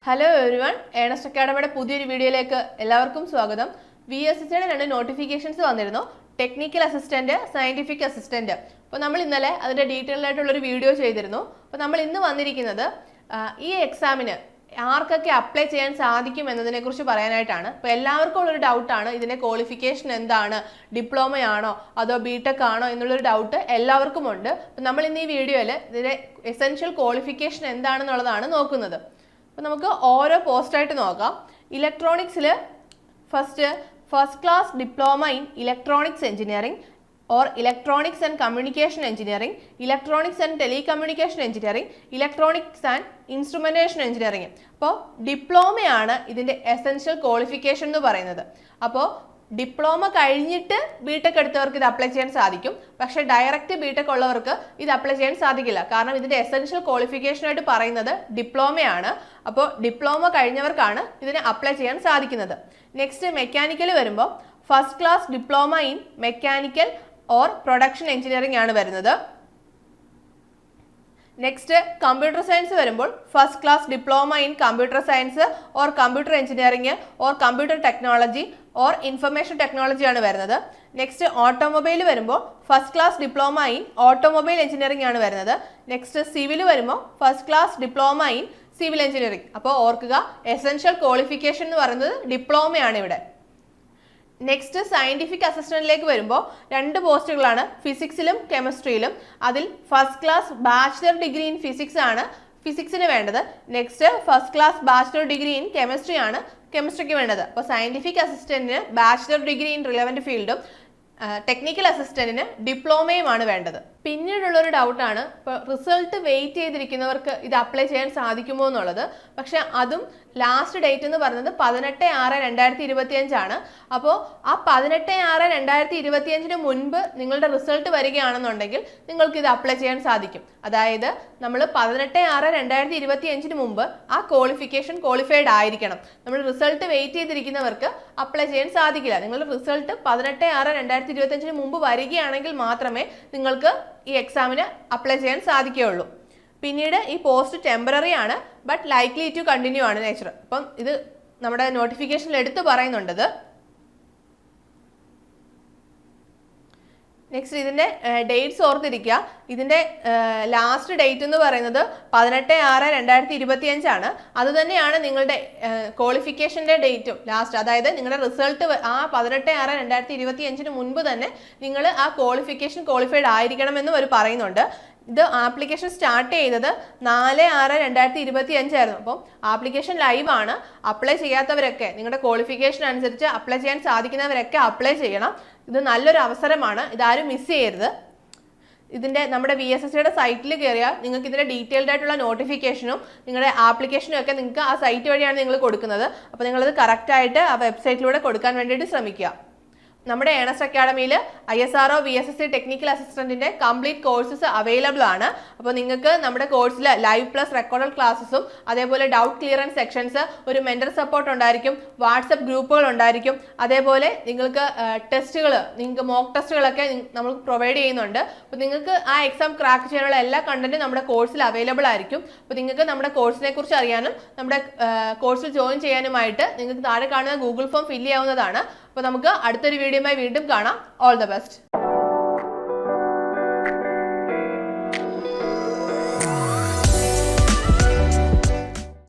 Hello everyone, Ernest അക്കാഡമിയുടെ പുതിയൊരു വീഡിയോയിലേക്ക് എല്ലാവർക്കും സ്വാഗതം. VSSCയുടെ രണ്ട് നോട്ടിഫിക്കേഷൻസ് വന്നിരുന്നു, ടെക്നിക്കൽ അസിസ്റ്റന്റ്, സയന്റിഫിക് അസിസ്റ്റന്റ്. അപ്പോൾ നമ്മൾ ഇന്നലെ അതിന്റെ ഡീറ്റെയിൽഡ് ആയിട്ടുള്ളൊരു വീഡിയോ ചെയ്തിരുന്നു. അപ്പോൾ നമ്മൾ ഇന്ന് വന്നിരിക്കുന്നത് ഈ എക്സാമിന് ആർക്കൊക്കെ അപ്ലൈ ചെയ്യാൻ സാധിക്കും എന്നതിനെക്കുറിച്ച് പറയാനായിട്ടാണ്. അപ്പോൾ എല്ലാവർക്കും ഉള്ളൊരു ഡൗട്ടാണ്, ഇതിന്റെ ക്വാളിഫിക്കേഷൻ എന്താണ്, ഡിപ്ലോമയാണോ അതോ ബിടെക് ആണോ എന്നുള്ളൊരു ഡൗട്ട് എല്ലാവർക്കും ഉണ്ട്. അപ്പോൾ നമ്മൾ ഇന്ന് ഈ വീഡിയോയിൽ ഇതിന്റെ എസെൻഷ്യൽ ക്വാളിഫിക്കേഷൻ എന്താണെന്നുള്ളതാണ് നോക്കുന്നത്. അപ്പോൾ നമുക്ക് ഓരോ പോസ്റ്റായിട്ട് നോക്കാം. ഇലക്ട്രോണിക്സിൽ first class diploma in electronics engineering or electronics and communication engineering, electronics and telecommunication engineering, electronics and instrumentation engineering. അപ്പോൾ ഡിപ്ലോമയാണ് ഇതിൻ്റെ എസെൻഷ്യൽ ക്വാളിഫിക്കേഷൻ എന്ന് പറയുന്നത്. അപ്പോൾ ഡിപ്ലോമ കഴിഞ്ഞിട്ട് ബിടെക് എടുത്തവർക്ക് ഇത് അപ്ലൈ ചെയ്യാൻ സാധിക്കും, പക്ഷേ ഡയറക്റ്റ് ബിടെക് ഉള്ളവർക്ക് ഇത് അപ്ലൈ ചെയ്യാൻ സാധിക്കില്ല. കാരണം ഇതിന്റെ എസെൻഷ്യൽ ക്വാളിഫിക്കേഷൻ ആയിട്ട് പറയുന്നത് ഡിപ്ലോമയാണ്. അപ്പോൾ ഡിപ്ലോമ കഴിഞ്ഞവർക്കാണ് ഇതിന് അപ്ലൈ ചെയ്യാൻ സാധിക്കുന്നത്. നെക്സ്റ്റ് മെക്കാനിക്കൽ വരുമ്പോൾ first class diploma in mechanical or production engineering ആണ് വരുന്നത്. നെക്സ്റ്റ് കമ്പ്യൂട്ടർ സയൻസ് വരുമ്പോൾ first class diploma in computer science or computer engineering or computer technology or information technology ആണ് വരുന്നത്. നെക്സ്റ്റ് ഓട്ടോമൊബൈൽ വരുമ്പോൾ first class diploma in automobile engineering ആണ് വരുന്നത്. Next civil വരുമ്പോൾ first class diploma in civil engineering. അപ്പോൾ ഓർക്കുക, essential qualification എന്ന് പറയുന്നത് ഡിപ്ലോമയാണ് ഇവിടെ. നെക്സ്റ്റ് സയന്റിഫിക് അസിസ്റ്റന്റിലേക്ക് വരുമ്പോൾ രണ്ട് പോസ്റ്റുകളാണ്, ഫിസിക്സിലും കെമിസ്ട്രിയിലും. അതിൽ first class bachelor degree in physics ആണ് ഫിസിക്സിന് വേണ്ടത്. Next first class bachelor degree in chemistry ആണ് കെമിസ്ട്രിക്ക് വേണ്ടത്. അപ്പോൾ സയന്റിഫിക് അസിസ്റ്റന്റിന് ബാച്ചിലർ ഡിഗ്രി ഇൻ റിലവൻറ്റ് ഫീൽഡും ടെക്നിക്കൽ അസിസ്റ്റന്റിന് ഡിപ്ലോമയുമാണ് വേണ്ടത്. പിന്നീടുള്ളൊരു ഡൗട്ടാണ്, ഇപ്പോൾ റിസൾട്ട് വെയിറ്റ് ചെയ്തിരിക്കുന്നവർക്ക് ഇത് അപ്ലൈ ചെയ്യാൻ സാധിക്കുമോ എന്നുള്ളത്. പക്ഷെ അതും ലാസ്റ്റ് ഡേറ്റ് എന്ന് പറയുന്നത് 18/6/2025 അപ്പോൾ ആ 18/6/2025 മുൻപ് നിങ്ങളുടെ റിസൾട്ട് വരികയാണെന്നുണ്ടെങ്കിൽ നിങ്ങൾക്ക് ഇത് അപ്ലൈ ചെയ്യാൻ സാധിക്കും. അതായത് നമ്മൾ 18/6/2025 മുമ്പ് ആ ക്വാളിഫൈഡ് ആയിരിക്കണം. നമ്മൾ റിസൾട്ട് വെയിറ്റ് ചെയ്തിരിക്കുന്നവർക്ക് അപ്ലൈ ചെയ്യാൻ സാധിക്കില്ല. നിങ്ങളുടെ റിസൾട്ട് 18/6/2025 മുമ്പ് വരികയാണെങ്കിൽ മാത്രമേ നിങ്ങൾക്ക് ഈ എക്സാമിന് അപ്ലൈ ചെയ്യാൻ സാധിക്കുകയുള്ളൂ. പിന്നീട് ഈ പോസ്റ്റ് ടെമ്പററി ആണ്, ബട്ട് ലൈക്ലി ടു കണ്ടിന്യൂ ആണ് നേച്ചർ. അപ്പം ഇത് നമ്മുടെ നോട്ടിഫിക്കേഷനിൽ എടുത്തു പറയുന്നുണ്ടത്. നെക്സ്റ്റ് ഇതിൻ്റെ ഡേറ്റ്സ് ഓർത്തിരിക്കുക. ഇതിൻ്റെ ലാസ്റ്റ് ഡേറ്റ് എന്ന് പറയുന്നത് 18/6/2025 ആണ്. അതുതന്നെയാണ് നിങ്ങളുടെ ക്വാളിഫിക്കേഷൻ്റെ ഡേറ്റും ലാസ്റ്റ്. അതായത് നിങ്ങളുടെ റിസൾട്ട് ആ 18/6/2025 മുൻപ് തന്നെ നിങ്ങൾ ആ ക്വാളിഫൈഡ് ആയിരിക്കണമെന്നും അവർ പറയുന്നുണ്ട്. ഇത് ആപ്ലിക്കേഷൻ സ്റ്റാർട്ട് ചെയ്തത് 4/6/2025 ആയിരുന്നു. അപ്പം ആപ്ലിക്കേഷൻ ലൈവ് ആണ്. അപ്ലൈ ചെയ്യാത്തവരൊക്കെ നിങ്ങളുടെ ക്വാളിഫിക്കേഷൻ അനുസരിച്ച് അപ്ലൈ ചെയ്യാൻ സാധിക്കുന്നവരൊക്കെ അപ്ലൈ ചെയ്യണം. ഇത് നല്ലൊരു അവസരമാണ്, ഇതാരും മിസ് ചെയ്യരുത്. ഇതിൻ്റെ നമ്മുടെ VSSCയുടെ സൈറ്റിൽ കയറിയാൽ നിങ്ങൾക്ക് ഇതിൻ്റെ ഡീറ്റെയിൽഡ് ആയിട്ടുള്ള നോട്ടിഫിക്കേഷനും നിങ്ങളുടെ ആപ്ലിക്കേഷനും ഒക്കെ നിങ്ങൾക്ക് ആ സൈറ്റ് വഴിയാണ് നിങ്ങൾ കൊടുക്കുന്നത്. അപ്പോൾ നിങ്ങളത് കറക്റ്റായിട്ട് ആ വെബ്സൈറ്റിലൂടെ കൊടുക്കാൻ വേണ്ടിയിട്ട് ശ്രമിക്കുക. നമ്മുടെ ഏണസ്റ്റ് അക്കാഡമിയിൽ ISRO VSSC ടെക്നിക്കൽ അസിസ്റ്റന്റിന്റെ കംപ്ലീറ്റ് കോഴ്സസ് അവൈലബിൾ ആണ്. അപ്പോൾ നിങ്ങൾക്ക് നമ്മുടെ കോഴ്സിൽ ലൈവ് പ്ലസ് റെക്കോർഡഡ് ക്ലാസ്സസും അതേപോലെ ഡൗട്ട് ക്ലിയറൻസ് സെക്ഷൻസ്, ഒരു മെന്റർ സപ്പോർട്ട് ഉണ്ടായിരിക്കും, വാട്സപ്പ് ഗ്രൂപ്പുകൾ ഉണ്ടായിരിക്കും. അതേപോലെ നിങ്ങൾക്ക് നിങ്ങൾക്ക് മോക്ക് ടെസ്റ്റുകളൊക്കെ നമ്മൾ പ്രൊവൈഡ് ചെയ്യുന്നുണ്ട്. അപ്പോൾ നിങ്ങൾക്ക് ആ എക്സാം ക്രാക്ക് ചെയ്യാനുള്ള എല്ലാ കണ്ടന്റും നമ്മുടെ കോഴ്സിൽ അവൈലബിൾ ആയിരിക്കും. അപ്പോൾ നിങ്ങൾക്ക് നമ്മുടെ കോഴ്സിനെ കുറിച്ച് അറിയാനും നമ്മുടെ കോഴ്സിൽ ജോയിൻ ചെയ്യാനുമായിട്ട് നിങ്ങൾക്ക് താഴെ കാണുന്ന ഗൂഗിൾ ഫോം ഫില്ല് ചെയ്യാവുന്നതാണ്. അപ്പോൾ നമുക്ക് അടുത്തൊരു വീഡിയോയുമായി വീണ്ടും കാണാം. All the best.